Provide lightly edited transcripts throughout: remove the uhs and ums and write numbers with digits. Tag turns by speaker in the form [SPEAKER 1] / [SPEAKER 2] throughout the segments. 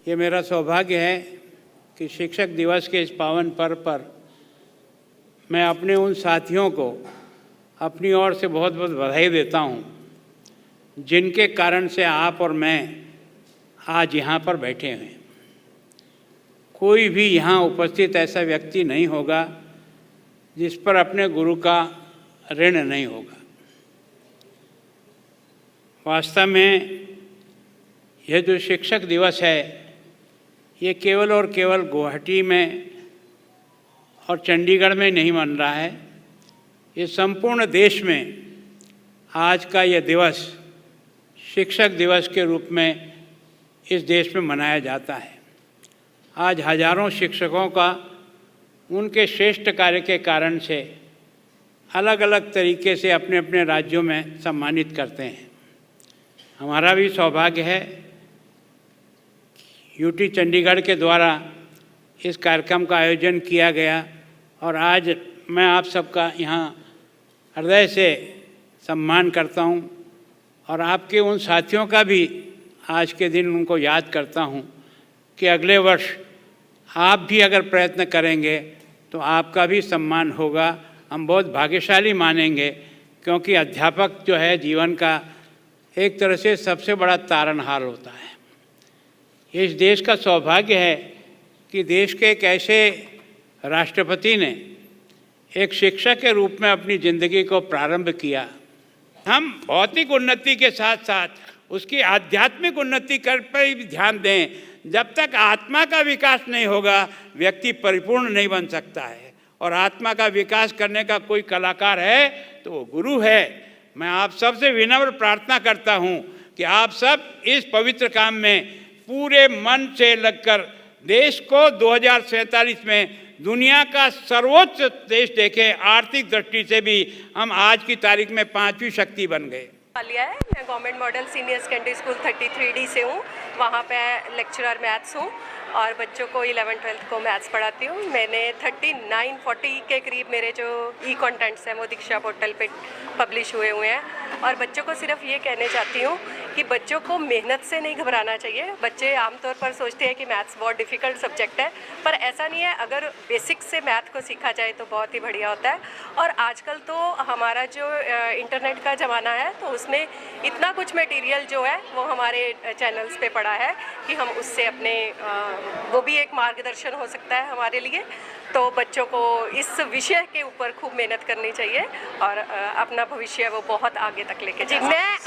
[SPEAKER 1] ये मेरा सौभाग्य है कि शिक्षक दिवस के इस पावन पर्व पर मैं अपने उन साथियों को अपनी ओर से बहुत बहुत बधाई देता हूँ, जिनके कारण से आप और मैं आज यहाँ पर बैठे हैं। कोई भी यहाँ उपस्थित ऐसा व्यक्ति नहीं होगा जिस पर अपने गुरु का ऋण नहीं होगा। वास्तव में यह जो शिक्षक दिवस है, ये केवल और केवल गुवाहाटी में और चंडीगढ़ में नहीं मन रहा है, ये संपूर्ण देश में आज का यह दिवस शिक्षक दिवस के रूप में इस देश में मनाया जाता है। आज हजारों शिक्षकों का उनके श्रेष्ठ कार्य के कारण से अलग अलग तरीके से अपने अपने राज्यों में सम्मानित करते हैं। हमारा भी सौभाग्य है, यूटी चंडीगढ़ के द्वारा इस कार्यक्रम का आयोजन किया गया और आज मैं आप सबका यहाँ हृदय से सम्मान करता हूँ और आपके उन साथियों का भी आज के दिन उनको याद करता हूँ कि अगले वर्ष आप भी अगर प्रयत्न करेंगे तो आपका भी सम्मान होगा। हम बहुत भाग्यशाली मानेंगे, क्योंकि अध्यापक जो है जीवन का एक तरह से सबसे बड़ा तारनहार होता है। इस देश का सौभाग्य है कि देश के एक ऐसे राष्ट्रपति ने एक शिक्षक के रूप में अपनी ज़िंदगी को प्रारंभ किया। हम भौतिक उन्नति के साथ साथ उसकी आध्यात्मिक उन्नति पर भी ध्यान दें। जब तक आत्मा का विकास नहीं होगा, व्यक्ति परिपूर्ण नहीं बन सकता है, और आत्मा का विकास करने का कोई कलाकार है तो वो गुरु है। मैं आप सबसे विनम्र प्रार्थना करता हूँ कि आप सब इस पवित्र काम में पूरे मन से लगकर देश को 2047 में दुनिया का सर्वोच्च देश देखें। आर्थिक दृष्टि से भी हम आज की तारीख में 5वीं शक्ति बन गए।
[SPEAKER 2] लिया है, मैं government model senior secondary school 33D से हूँ। वहाँ पे लेक्चरर मैथ्स हूँ और बच्चों को 11th-12th को मैथ्स पढ़ाती हूँ। मैंने 39-40 के करीब मेरे जो कंटेंट्स हैं वो दीक्षा पोर्टल पे पब्लिश हुए हैं। और बच्चों को सिर्फ ये कहने चाहती हूँ कि बच्चों को मेहनत से नहीं घबराना चाहिए। बच्चे आमतौर पर सोचते हैं कि मैथ्स बहुत डिफ़िकल्ट सब्जेक्ट है, पर ऐसा नहीं है। अगर बेसिक्स से मैथ को सीखा जाए तो बहुत ही बढ़िया होता है। और आजकल तो हमारा जो इंटरनेट का ज़माना है, तो उसमें इतना कुछ मटेरियल जो है वो हमारे चैनल्स पे पड़ा है कि हम उससे अपने वो भी एक मार्गदर्शन हो सकता है हमारे लिए। तो बच्चों को इस विषय के ऊपर खूब मेहनत करनी चाहिए और अपना भविष्य वो बहुत आगे तक लेके जाए। मैं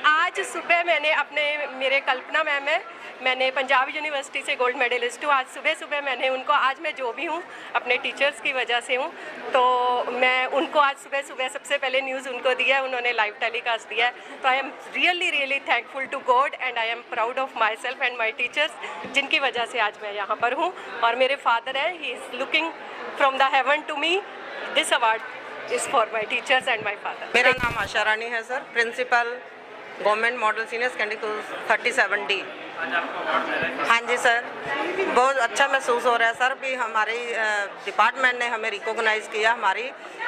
[SPEAKER 2] आज सुबह मेरे कल्पना मैम है, मैंने पंजाब यूनिवर्सिटी से गोल्ड मेडलिस्ट हूँ। आज सुबह मैंने उनको, आज मैं जो भी हूँ अपने टीचर्स की वजह से हूँ, तो मैं उनको आज सुबह सबसे पहले न्यूज़ उनको दिया है, उन्होंने लाइव टेलीकास्ट दिया है। तो I am really thankful to God and I am proud of myself and my teachers, जिनकी वजह से आज मैं यहाँ पर हूँ। और मेरे फादर है, he is looking from the heaven to me. This award is for my teachers and my father.
[SPEAKER 3] मेरा नाम आशा रानी है sir, principal government model senior secondary school 37D। हाँ जी सर, बहुत अच्छा महसूस हो रहा है सर भी हमारी डिपार्टमेंट ने हमें रिकॉग्नाइज़ किया हमारी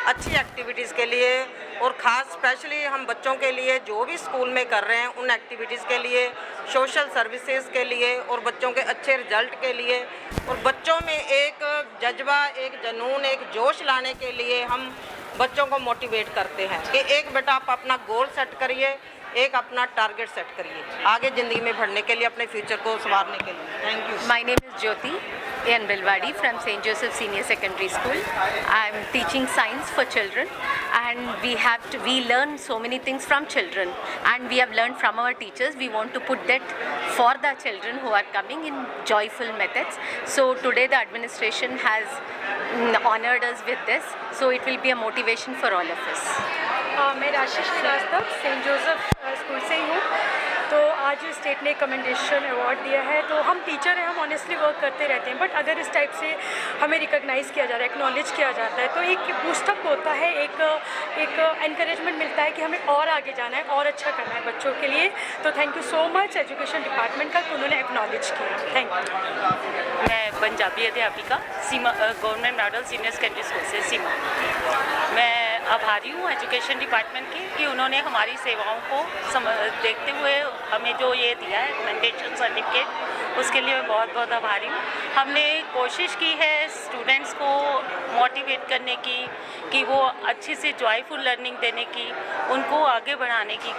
[SPEAKER 3] अच्छी एक्टिविटीज़ के लिए, और ख़ास स्पेशली हम बच्चों के लिए जो भी स्कूल में कर रहे हैं उन एक्टिविटीज़ के लिए, सोशल सर्विसेज के लिए और बच्चों के अच्छे रिजल्ट के लिए, और बच्चों में एक जज्बा, एक जुनून, एक जोश लाने के लिए हम बच्चों को मोटिवेट करते हैं कि एक बेटा आप अपना गोल सेट करिए, एक अपना टारगेट सेट करिए आगे ज़िंदगी में बढ़ने के लिए, अपने फ्यूचर को संवारने के लिए। Thank you.
[SPEAKER 4] My name is Jyoti N. Bilwadi from St. Joseph Senior Secondary School. I am teaching science for children, and we learn so many things from children, and we have learned from our teachers. We want to put that for the children who are coming in joyful methods. So today the administration has honored us with this, so it will be a motivation for all of us.
[SPEAKER 5] मैं राशि Srivastava Saint Joseph school से ही हूँ। तो आज state ने commendation award दिया है। तो हम टीचर हैं, हम ऑनेस्टली वर्क करते रहते हैं, बट अगर इस टाइप से हमें रिकॉग्नाइज़ किया जा रहा है, एक्नॉलेज किया जाता है, तो एक बूस्टअप होता है, एक एनकरेजमेंट मिलता है कि हमें और आगे जाना है और अच्छा करना है बच्चों के लिए। तो thank you so much education department का कि उन्होंने एक्नॉलेज किया। Thank you.
[SPEAKER 6] मैं पंजाबी अध्यापिका Seema, government model senior secondary school से सीमा। मैं आभारी हूँ एजुकेशन डिपार्टमेंट की कि उन्होंने हमारी सेवाओं को देखते हुए हमें जो ये दिया है रिकमेंडेशन सर्टिफिकेट, उसके लिए मैं बहुत बहुत आभारी हूँ। हमने कोशिश की है स्टूडेंट्स को मोटिवेट करने की कि वो अच्छी से जॉयफुल लर्निंग देने की, उनको आगे बढ़ाने की,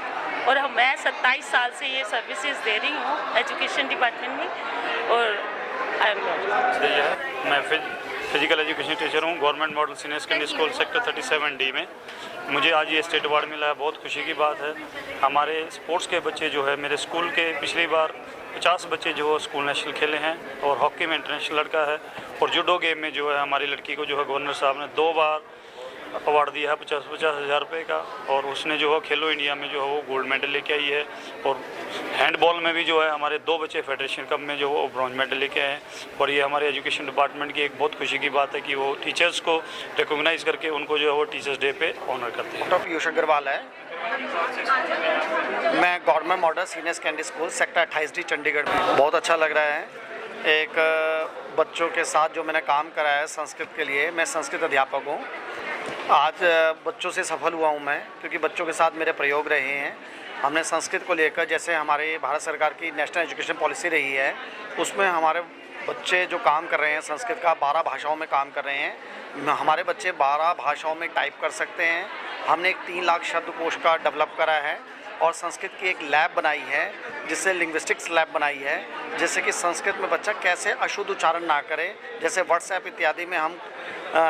[SPEAKER 6] और मैं 27 साल से ये सर्विसेज दे रही हूँ एजुकेशन डिपार्टमेंट में। और
[SPEAKER 7] मैं फिजिकल एजुकेशन टीचर हूँ government model senior secondary school sector 37D में। मुझे आज ये स्टेट अवार्ड मिला है, बहुत खुशी की बात है। हमारे स्पोर्ट्स के बच्चे जो है मेरे स्कूल के पिछली बार 50 बच्चे जो स्कूल नेशनल खेले हैं, और हॉकी में इंटरनेशनल लड़का है, और जूडो गेम में जो है हमारी लड़की को जो है गवर्नर साहब ने 2 बार अवार्ड दिया है 50-50 हज़ार रुपये का, और उसने जो है खेलो इंडिया में जो है वो गोल्ड मेडल लेके आई है। और हैंडबॉल में भी जो है हमारे 2 बच्चे फेडरेशन कप में जो वो ब्रॉन्ज मेडल लेके आए हैं। और ये हमारे एजुकेशन डिपार्टमेंट की एक बहुत खुशी की बात है कि वो टीचर्स को रिकॉग्नाइज़ करके उनको जो है वो टीचर्स डे पे ऑनर करते हैं।
[SPEAKER 8] डॉक्टर पीयूष अग्रवाल है, मैं government model senior secondary school sector 28D Chandigarh में। बहुत अच्छा लग रहा है। एक बच्चों के साथ जो मैंने काम करा है संस्कृत के लिए, मैं संस्कृत अध्यापक हूँ। आज बच्चों से सफल हुआ हूँ मैं, क्योंकि बच्चों के साथ मेरे प्रयोग रहे हैं। हमने संस्कृत को लेकर, जैसे हमारे भारत सरकार की नेशनल एजुकेशन पॉलिसी रही है, उसमें हमारे बच्चे जो काम कर रहे हैं संस्कृत का 12 भाषाओं में काम कर रहे हैं। हमारे बच्चे 12 भाषाओं में टाइप कर सकते हैं। हमने एक 3 लाख शब्दकोश का डेवलप करा है, और संस्कृत की एक लैब बनाई है, जिससे लिंग्विस्टिक्स लैब बनाई है, जिससे कि संस्कृत में बच्चा कैसे अशुद्ध उच्चारण ना करे। जैसे व्हाट्सएप इत्यादि में हम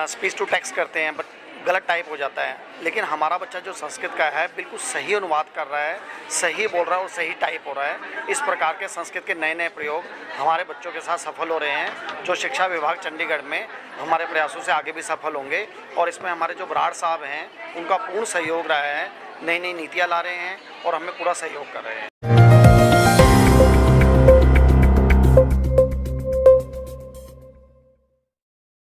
[SPEAKER 8] स्पीच टू टेक्स्ट करते हैं, बट गलत टाइप हो जाता है, लेकिन हमारा बच्चा जो संस्कृत का है बिल्कुल सही अनुवाद कर रहा है, सही बोल रहा है और सही टाइप हो रहा है। इस प्रकार के संस्कृत के नए नए प्रयोग हमारे बच्चों के साथ सफल हो रहे हैं, जो शिक्षा विभाग चंडीगढ़ में हमारे प्रयासों से आगे भी सफल होंगे। और इसमें हमारे जो बराड़ साहब हैं, उनका पूर्ण सहयोग रहा है। नई नई नीतियाँ ला रहे हैं और हमें पूरा सहयोग कर रहे हैं।